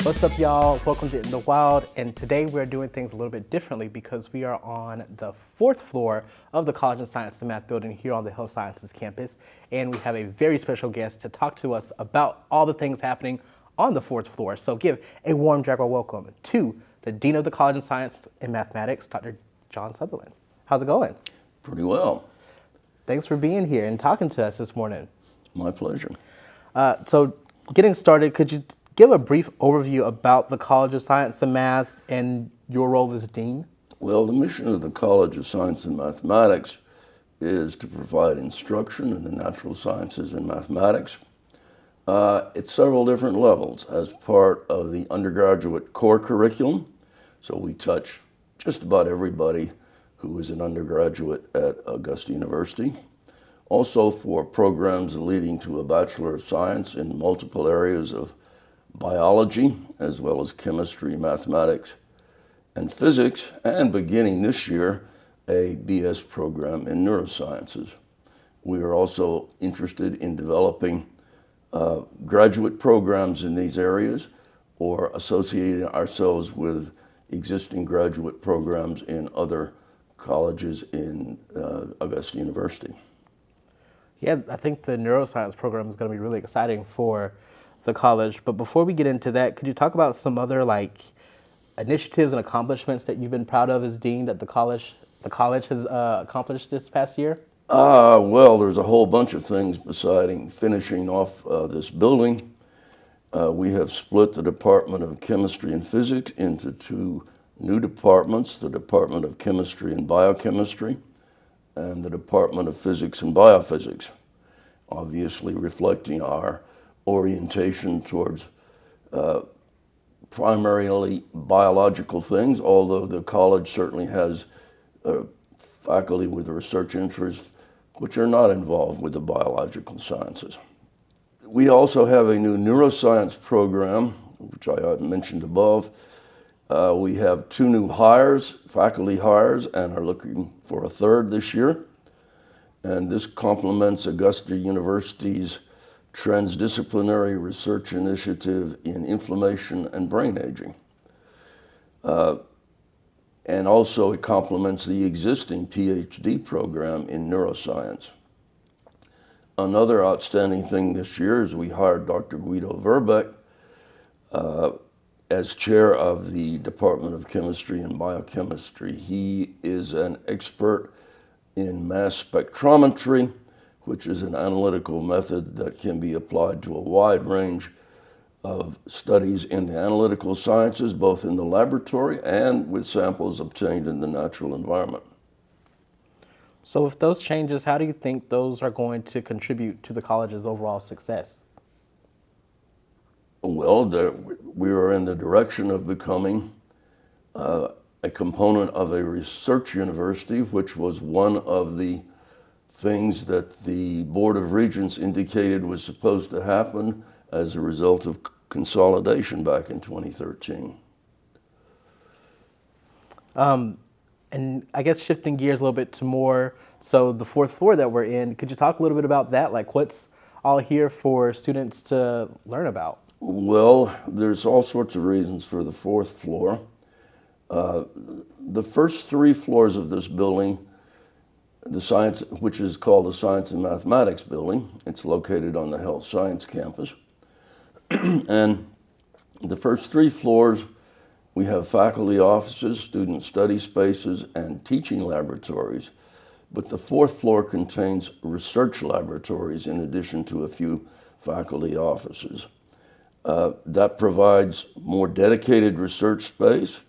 What's up, y'all? Welcome to In the Wild, and today we're doing things a little bit differently because we are on the fourth floor of the College of Science and Math building here on the Health Sciences campus, and we have a very special guest to talk to us about all the things happening on the fourth floor. So give a warm Jaguar welcome to the Dean of the College of Science and Mathematics, Dr. John Sutherland. How's it going? Pretty well. Thanks for being here and talking to us this morning. My pleasure. So getting started, could you give a brief overview about the College of Science and Math and your role as Dean? Well, the mission of the College of Science and Mathematics is to provide instruction in the natural sciences and mathematics at several different levels as part of the undergraduate core curriculum. So we touch just about everybody who is an undergraduate at Augusta University. Also for programs leading to a Bachelor of Science in multiple areas of biology, as well as chemistry, mathematics, and physics, and beginning this year, a BS program in neurosciences. We are also interested in developing graduate programs in these areas or associating ourselves with existing graduate programs in other colleges in Augusta University. Yeah, I think the neuroscience program is going to be really exciting for the college. But before we get into that, could you talk about some other initiatives and accomplishments that you've been proud of as dean that the college has accomplished this past year? Well, there's a whole bunch of things besides finishing off this building. We have split the Department of Chemistry and Physics into two new departments, the Department of Chemistry and Biochemistry and the Department of Physics and Biophysics, obviously reflecting our orientation towards primarily biological things, although the college certainly has faculty with research interests which are not involved with the biological sciences. We also have a new neuroscience program, which I mentioned above. We have two new hires, faculty hires, and are looking for a third this year. And this complements Augusta University's transdisciplinary research initiative in inflammation and brain aging. And also it complements the existing PhD program in neuroscience. Another outstanding thing this year is we hired Dr. Guido Verbeck as chair of the Department of Chemistry and Biochemistry. He is an expert in mass spectrometry, which is an analytical method that can be applied to a wide range of studies in the analytical sciences, both in the laboratory and with samples obtained in the natural environment. So with those changes, how do you think those are going to contribute to the college's overall success? Well, we are in the direction of becoming a component of a research university, which was one of the things that the Board of Regents indicated was supposed to happen as a result of consolidation back in 2013. And I guess shifting gears a little bit to more, so the fourth floor that we're in, could you talk a little bit about that? What's all here for students to learn about? Well, there's all sorts of reasons for the fourth floor. The first three floors of this building, which is called the Science and Mathematics building, it's located on the Health Science campus. And the first three floors, we have faculty offices, student study spaces, and teaching laboratories. But the fourth floor contains research laboratories in addition to a few faculty offices. That provides more dedicated research space.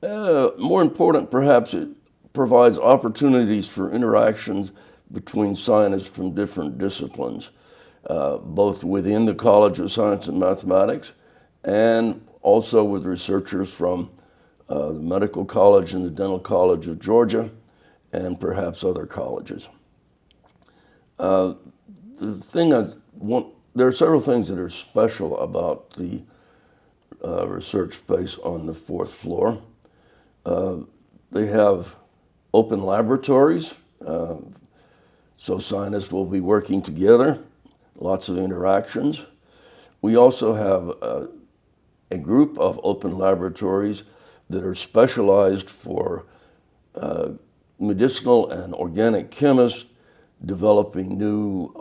More important, perhaps, it provides opportunities for interactions between scientists from different disciplines, both within the College of Science and Mathematics and also with researchers from the Medical College and the Dental College of Georgia and perhaps other colleges. There are several things that are special about the research space on the fourth floor. They have open laboratories, so scientists will be working together, lots of interactions. We also have a group of open laboratories that are specialized for medicinal and organic chemists developing new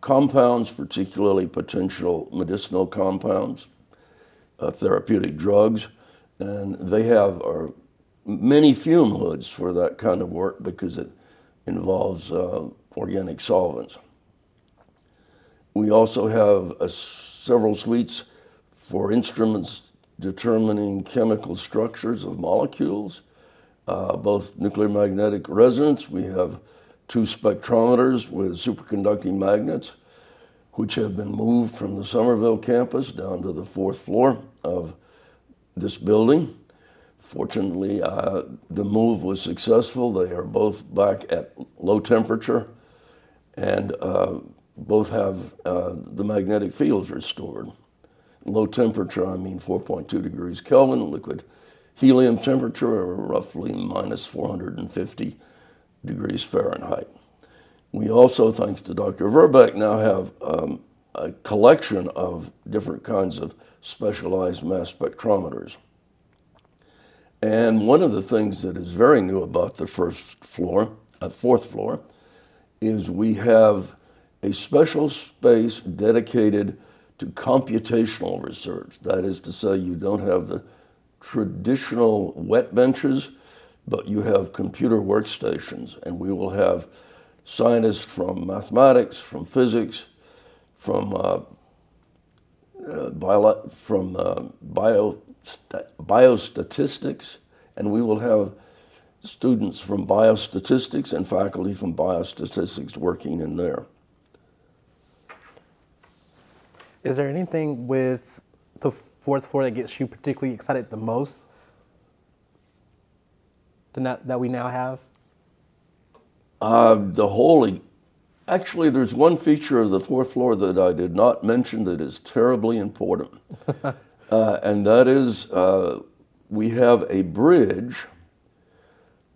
compounds, particularly potential medicinal compounds, therapeutic drugs, and they have many fume hoods for that kind of work because it involves organic solvents. We also have several suites for instruments determining chemical structures of molecules, both nuclear magnetic resonance. We have 2 spectrometers with superconducting magnets, which have been moved from the Somerville campus down to the 4th floor of this building. Fortunately, the move was successful. They are both back at low temperature, and both have the magnetic fields restored. Low temperature, I mean 4.2 degrees Kelvin. Liquid helium temperature, roughly minus 450 degrees Fahrenheit. We also, thanks to Dr. Verbeck, now have a collection of different kinds of specialized mass spectrometers. And one of the things that is very new about the 4th floor, is we have a special space dedicated to computational research. That is to say, you don't have the traditional wet benches, but you have computer workstations, and we will have scientists from mathematics, from physics, from biostatistics, and we will have students from biostatistics and faculty from biostatistics working in there. Is there anything with the 4th floor that gets you particularly excited the most that we now have? Actually, there's one feature of the 4th floor that I did not mention that is terribly important. And that is we have a bridge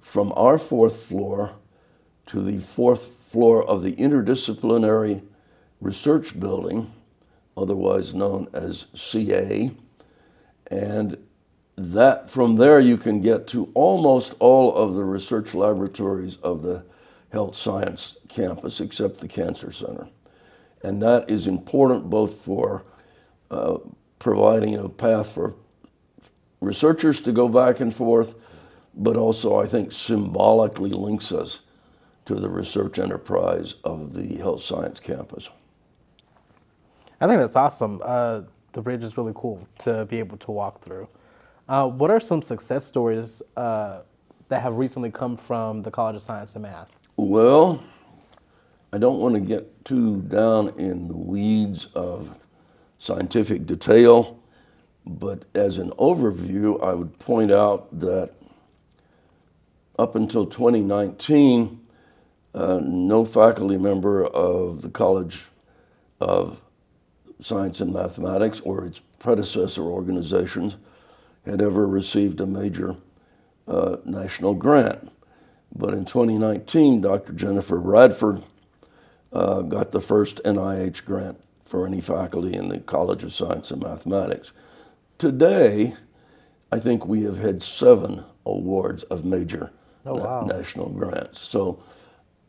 from our 4th floor to the 4th floor of the interdisciplinary research building, otherwise known as CA. And that from there you can get to almost all of the research laboratories of the health science campus except the cancer center. And that is important both for providing a path for researchers to go back and forth, but also I think symbolically links us to the research enterprise of the health science campus. I think that's awesome. The bridge is really cool to be able to walk through. What are some success stories that have recently come from the College of Science and Math? Well, I don't want to get too down in the weeds of scientific detail, but as an overview, I would point out that up until 2019, no faculty member of the College of Science and Mathematics or its predecessor organizations had ever received a major national grant. But in 2019, Dr. Jennifer Bradford got the first NIH grant for any faculty in the College of Science and Mathematics. Today, I think we have had 7 awards of major national grants. So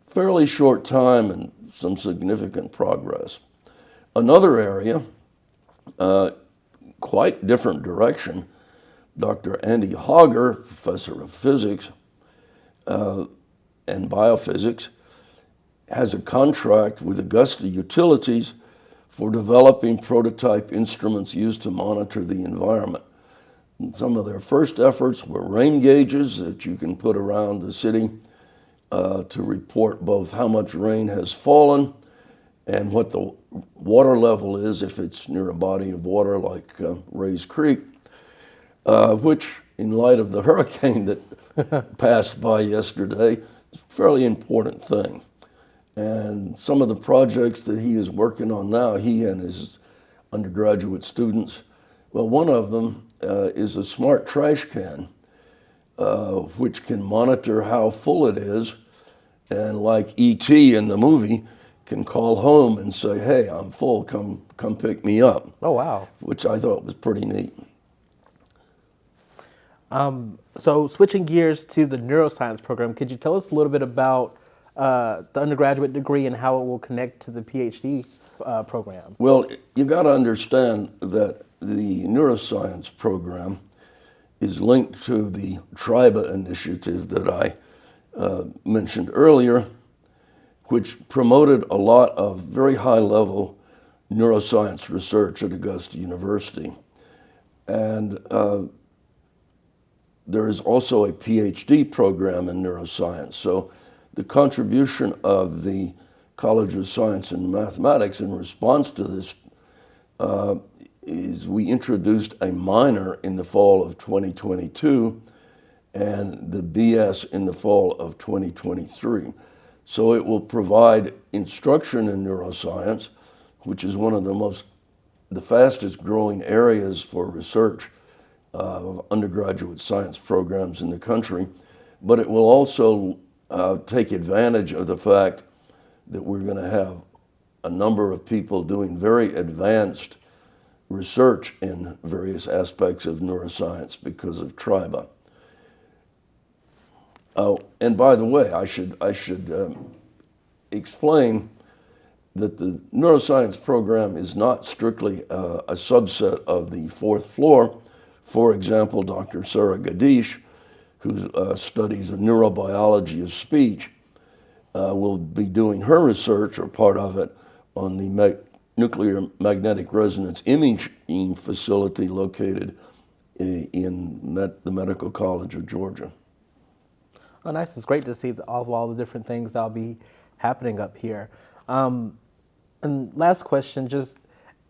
fairly short time and some significant progress. Another area, quite different direction, Dr. Andy Hogger, professor of physics and biophysics, has a contract with Augusta Utilities for developing prototype instruments used to monitor the environment. And some of their first efforts were rain gauges that you can put around the city to report both how much rain has fallen and what the water level is if it's near a body of water like Rays Creek, which in light of the hurricane that passed by yesterday is a fairly important thing. And some of the projects that he is working on now, he and his undergraduate students, well, one of them is a smart trash can, which can monitor how full it is, and like E.T. in the movie, can call home and say, hey, I'm full, come pick me up. Oh, wow. Which I thought was pretty neat. So switching gears to the neuroscience program, could you tell us a little bit about the undergraduate degree and how it will connect to the PhD program? Well, you got to understand that the neuroscience program is linked to the TRIBA initiative that I mentioned earlier, which promoted a lot of very high-level neuroscience research at Augusta University. And there is also a PhD program in neuroscience. So the contribution of the College of Science and Mathematics in response to this is we introduced a minor in the fall of 2022 and the BS in the fall of 2023. So it will provide instruction in neuroscience, which is one of the fastest growing areas for research of undergraduate science programs in the country. But it will also take advantage of the fact that we're going to have a number of people doing very advanced research in various aspects of neuroscience because of TRIBA. Oh, and by the way, I should explain that the neuroscience program is not strictly a subset of the fourth floor. For example, Dr. Sarah Gadish, who studies the neurobiology of speech, will be doing her research, or part of it, on the nuclear magnetic resonance imaging facility located in the Medical College of Georgia. Oh, nice. It's great to see all the different things that'll be happening up here. And last question, just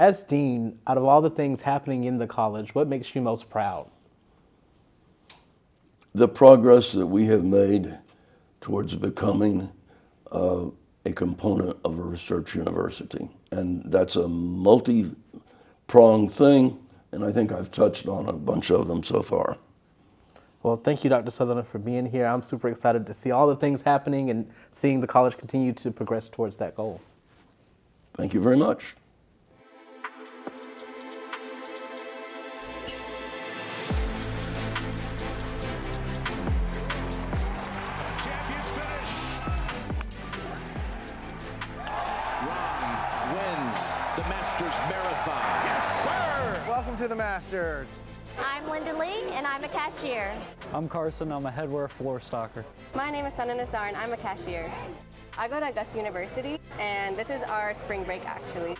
as dean, out of all the things happening in the college, what makes you most proud? The progress that we have made towards becoming a component of a research university. And that's a multi-pronged thing, and I think I've touched on a bunch of them so far. Well, thank you, Dr. Sutherland, for being here. I'm super excited to see all the things happening and seeing the college continue to progress towards that goal. Thank you very much. Champions finish. Ron wins the Masters Marathon. Yes, sir. Welcome to the Masters. I'm Linda Lee, and I'm a cashier. I'm Carson, I'm a headwear floor stocker. My name is Sana Nassar, and I'm a cashier. I go to Augusta University, and this is our spring break, actually.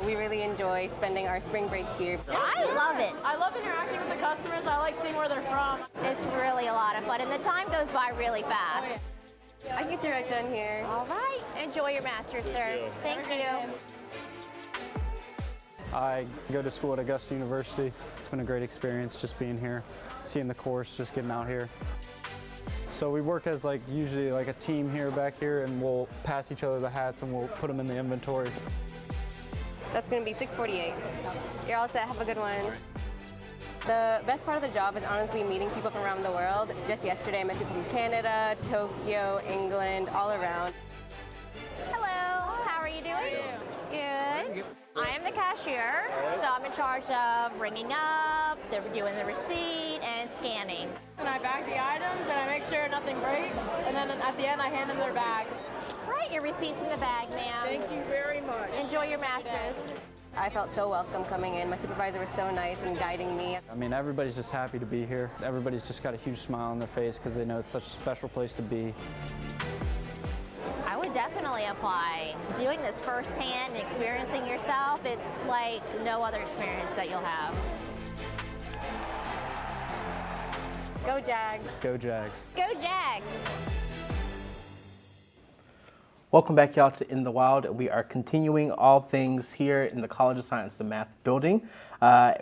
We really enjoy spending our spring break here. I love it. I love interacting with the customers. I like seeing where they're from. It's really a lot of fun, and the time goes by really fast. I get you right down here. All right. Enjoy your Masters, sir. Thank you. I go to school at Augusta University. It's been a great experience just being here, seeing the course, just getting out here. So we work as usually a team here back here, and we'll pass each other the hats and we'll put them in the inventory. That's going to be 648. You're all set. Have a good one. The best part of the job is honestly meeting people from around the world. Just yesterday I met people from Canada, Tokyo, England, all around. Hello. How are you doing? Good. I am the cashier, so I'm in charge of ringing up, doing the receipt, and scanning. And I bag the items and I make sure nothing breaks. And then at the end I hand them their bags. Right, your receipt's in the bag, ma'am. Thank you very much. Enjoy your Masters. I felt so welcome coming in. My supervisor was so nice and guiding me. I mean, everybody's just happy to be here. Everybody's just got a huge smile on their face because they know it's such a special place to be. I would definitely apply. Doing this firsthand and experiencing yourself, it's like no other experience that you'll have. Go Jags. Go Jags. Go Jags! Welcome back, y'all, to In the Wild. We are continuing all things here in the College of Science and Math building.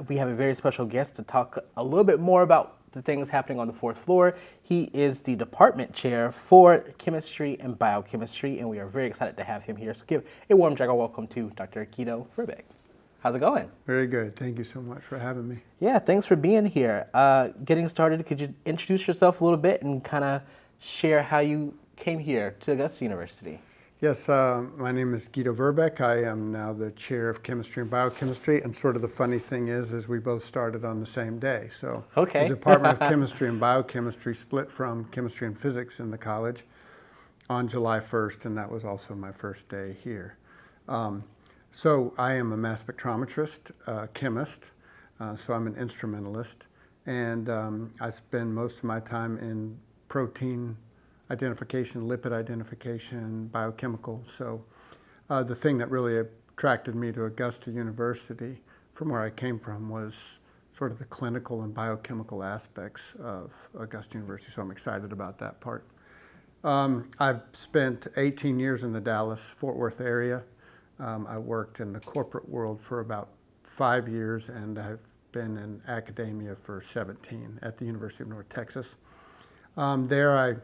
We have a very special guest to talk a little bit more about the things happening on the fourth floor. He is the department chair for chemistry and biochemistry, and we are very excited to have him here. So give a warm jacket welcome to Dr. Guido Verbeck. How's it going? Very good. Thank you so much for having me. Yeah, thanks for being here. Getting started, could you introduce yourself a little bit and kind of share how you came here to Augusta University? Yes, my name is Guido Verbeck. I am now the chair of chemistry and biochemistry. And sort of the funny thing is we both started on the same day. So Okay. the Department of Chemistry and Biochemistry split from chemistry and physics in the college on July 1st, and that was also my first day here. So I am a mass spectrometrist, chemist, so I'm an instrumentalist, and I spend most of my time in protein identification, lipid identification, biochemical. So the thing that really attracted me to Augusta University from where I came from was sort of the clinical and biochemical aspects of Augusta University, so I'm excited about that part. I've spent 18 years in the Dallas-Fort Worth area. I worked in the corporate world for about 5 years, and I've been in academia for 17 at the University of North Texas. There I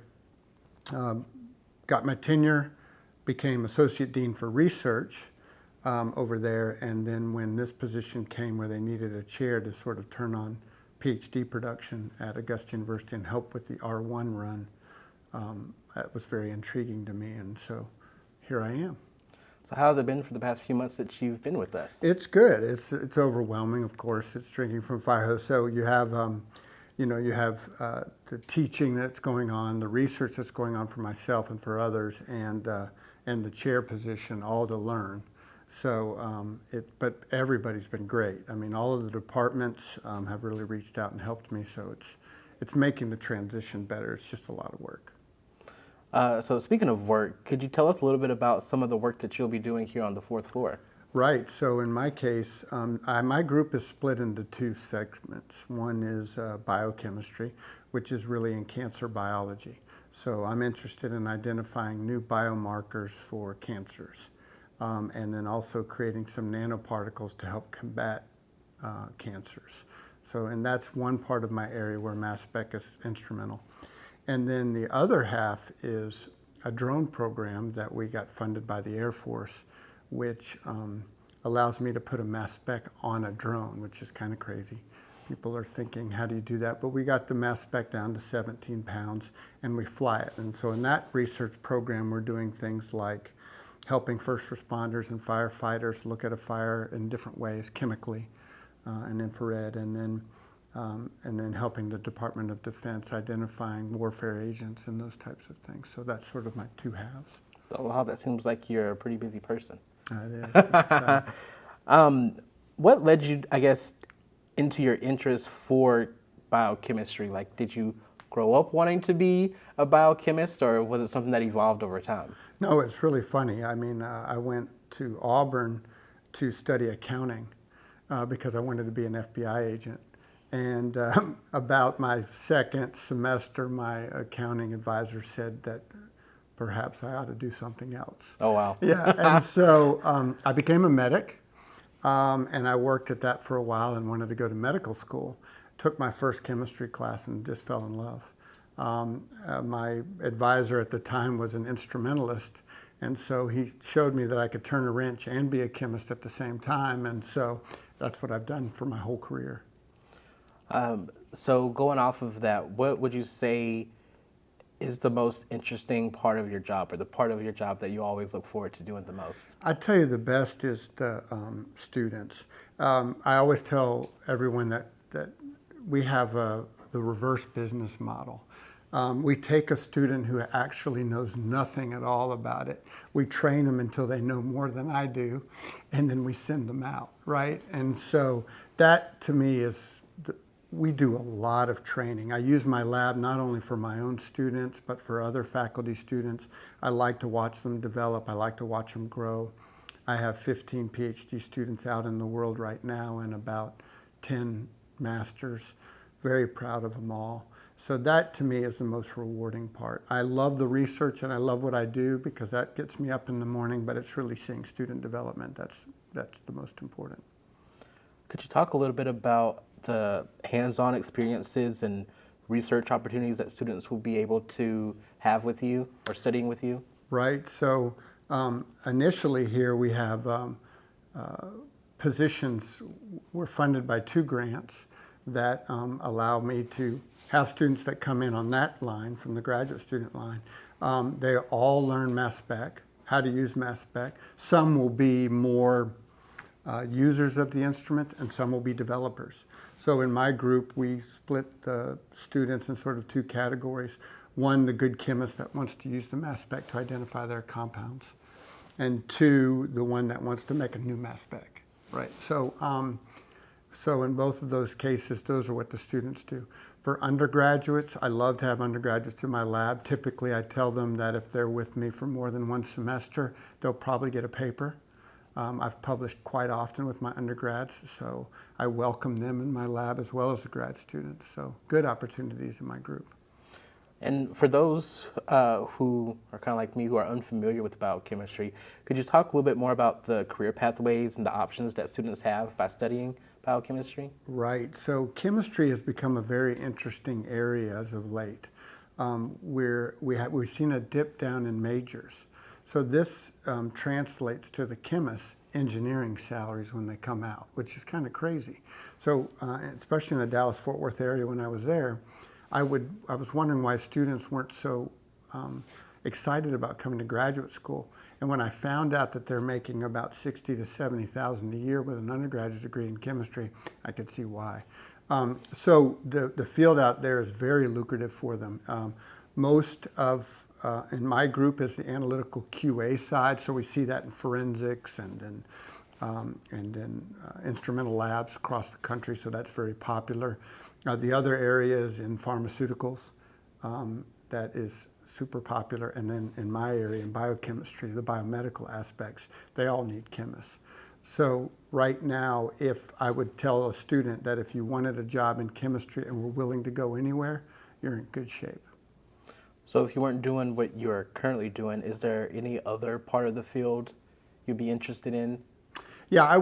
got my tenure, became associate dean for research over there, and then when this position came where they needed a chair to sort of turn on PhD production at Augusta University and help with the R1 run, that was very intriguing to me, and so here I am. So how has it been for the past few months that you've been with us? It's good. It's overwhelming, of course. It's drinking from a fire hose. So you have the teaching that's going on, the research that's going on for myself and for others, and the chair position, all to learn. So, but everybody's been great. I mean, all of the departments have really reached out and helped me. So it's making the transition better. It's just a lot of work. So speaking of work, could you tell us a little bit about some of the work that you'll be doing here on the 4th floor? Right. So in my case, my group is split into two segments. One is biochemistry, which is really in cancer biology. So I'm interested in identifying new biomarkers for cancers, and then also creating some nanoparticles to help combat cancers. So, and that's one part of my area where mass spec is instrumental. And then the other half is a drone program that we got funded by the Air Force, which allows me to put a mass spec on a drone, which is kind of crazy. People are thinking, how do you do that? But we got the mass spec down to 17 pounds and we fly it. And so in that research program, we're doing things like helping first responders and firefighters look at a fire in different ways, chemically and infrared, and then helping the Department of Defense identifying warfare agents and those types of things. So that's sort of my two halves. Oh, wow, that seems like you're a pretty busy person. It is. What led you, I guess, into your interest for biochemistry? Like, did you grow up wanting to be a biochemist, or was it something that evolved over time? No, it's really funny. I mean, I went to Auburn to study accounting because I wanted to be an FBI agent. And about my second semester, my accounting advisor said that perhaps I ought to do something else. Oh, wow. Yeah, and so I became a medic, and I worked at that for a while and wanted to go to medical school. Took my first chemistry class and just fell in love. My advisor at the time was an instrumentalist, and so he showed me that I could turn a wrench and be a chemist at the same time, and so that's what I've done for my whole career. So going off of that, what would you say is the most interesting part of your job, or the part of your job that you always look forward to doing the most? I tell you, the best is the students. I always tell everyone that we have the reverse business model. We take a student who actually knows nothing at all about it. We train them until they know more than I do, and then we send them out, right? And so that, to me, is we do a lot of training. I use my lab not only for my own students, but for other faculty students. I like to watch them develop. I like to watch them grow. I have 15 PhD students out in the world right now and about 10 masters. Very proud of them all. So that, to me, is the most rewarding part. I love the research and I love what I do because that gets me up in the morning, but it's really seeing student development. That's the most important. Could you talk a little bit about the hands-on experiences and research opportunities that students will be able to have with you or studying with you? Right. So initially here we have positions. We're funded by 2 grants that allow me to have students that come in on that line from the graduate student line. They all learn mass spec. how to use mass spec. Some will be more users of the instrument, and some will be developers. So in my group, we split the students in sort of two categories. One, the good chemist that wants to use the mass spec to identify their compounds, and two, the one that wants to make a new mass spec, right? So, so in both of those cases, those are what the students do. For undergraduates, I love to have undergraduates in my lab. Typically, I tell them that if they're with me for more than one semester, they'll probably get a paper. I've published quite often with my undergrads, so I welcome them in my lab as well as the grad students. So good opportunities in my group. And for those who are kind of like me, who are unfamiliar with biochemistry, could you talk a little bit more about the career pathways and the options that students have by studying biochemistry? Right. So chemistry has become a very interesting area as of late. We've seen a dip down in majors. So this translates to the chemists' engineering salaries when they come out, which is kind of crazy. So especially in the Dallas-Fort Worth area when I was there, I was wondering why students weren't so excited about coming to graduate school. And when I found out that they're making about $60,000 to $70,000 a year with an undergraduate degree in chemistry, I could see why. So the field out there is very lucrative for them. Most of in my group is the analytical QA side, so we see that in forensics and in instrumental labs across the country, so that's very popular. The other area is in pharmaceuticals, that is super popular, and then in my area, in biochemistry, the biomedical aspects, they all need chemists. So right now, if I would tell a student that if you wanted a job in chemistry and were willing to go anywhere, you're in good shape. So if you weren't doing what you're currently doing, is there any other part of the field you'd be interested in? Yeah, I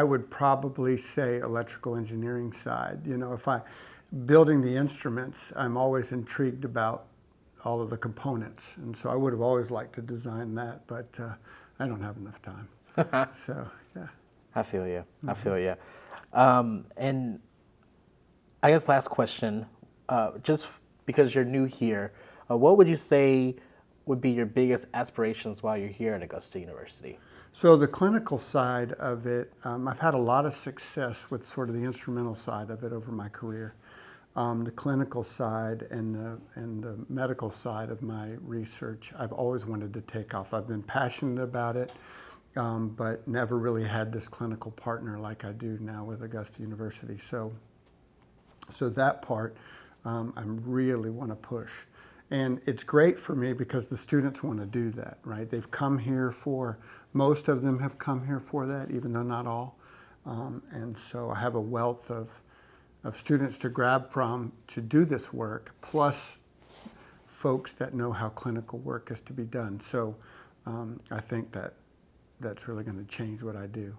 would probably say electrical engineering side. You know, building the instruments, I'm always intrigued about all of the components. And so I would have always liked to design that, but I don't have enough time. So, yeah. I feel you. I feel you. And I guess last question, just because you're new here, what would you say would be your biggest aspirations while you're here at Augusta University? So the clinical side of it, I've had a lot of success with sort of the instrumental side of it over my career. The clinical side and the medical side of my research, I've always wanted to take off. I've been passionate about it, but never really had this clinical partner like I do now with Augusta University. So that part, I really want to push. And it's great for me because the students want to do that, right? They've come here most of them have come here for that, even though not all. And so I have a wealth of students to grab from to do this work, plus folks that know how clinical work is to be done. So I think that's really going to change what I do.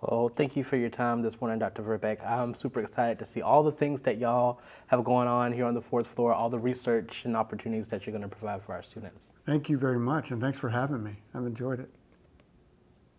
Well, thank you for your time this morning, Dr. Verbeck. I'm super excited to see all the things that y'all have going on here on the fourth floor, all the research and opportunities that you're going to provide for our students. Thank you very much, and thanks for having me. I've enjoyed it.